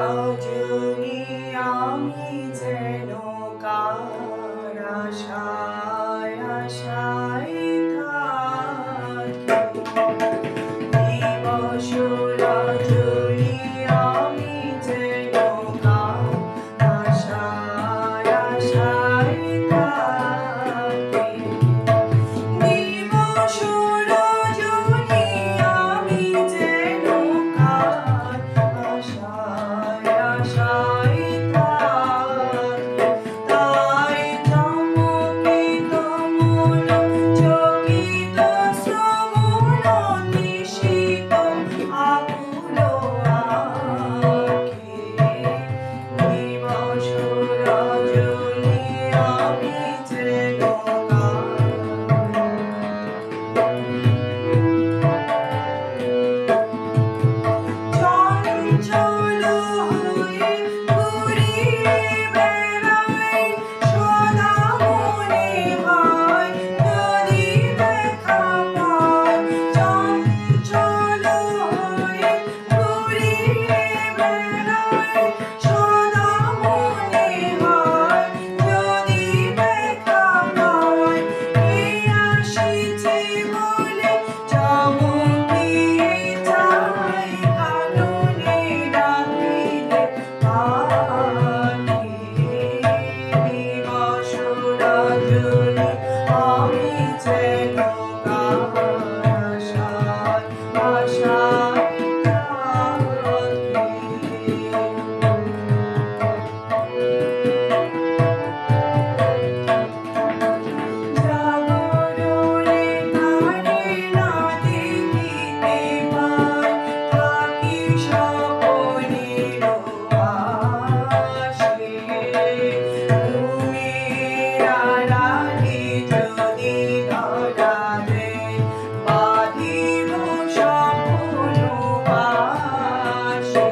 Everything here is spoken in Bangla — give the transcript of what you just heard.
রজনী আমি যেন কার আশায় আশায় থাকি দিবস রজনী আমি যেন কার আশায় আশায় থাকি দিবস রজনী আমি যেন কার আশায় আশায় থাকি তাই চমকিত মন চকিত শ্রবণ তৃষিত আকুল আঁখি দিবস রজনী আমি যেন চঞ্চল হয়ে ঘুরিয়ে বেড়াই সদা মনে হয় যদি দেখা পাই চঞ্চল হয়ে ঘুরিয়ে বেড়াই সদা মনে হয় যদি দেখা পাই এই আসিছি বলে চমকিয়ে যাই কাননে ডাকিলে পাখি দিবস রজনী আমি যেন কার আশায় আশায় জাগরণে তারে না দেখিতে পাই থাকি স্বপনের আশে ঘুমের আড়ালে যদি ধরা দেয় বাঁধিব স্বপ্ন পাশে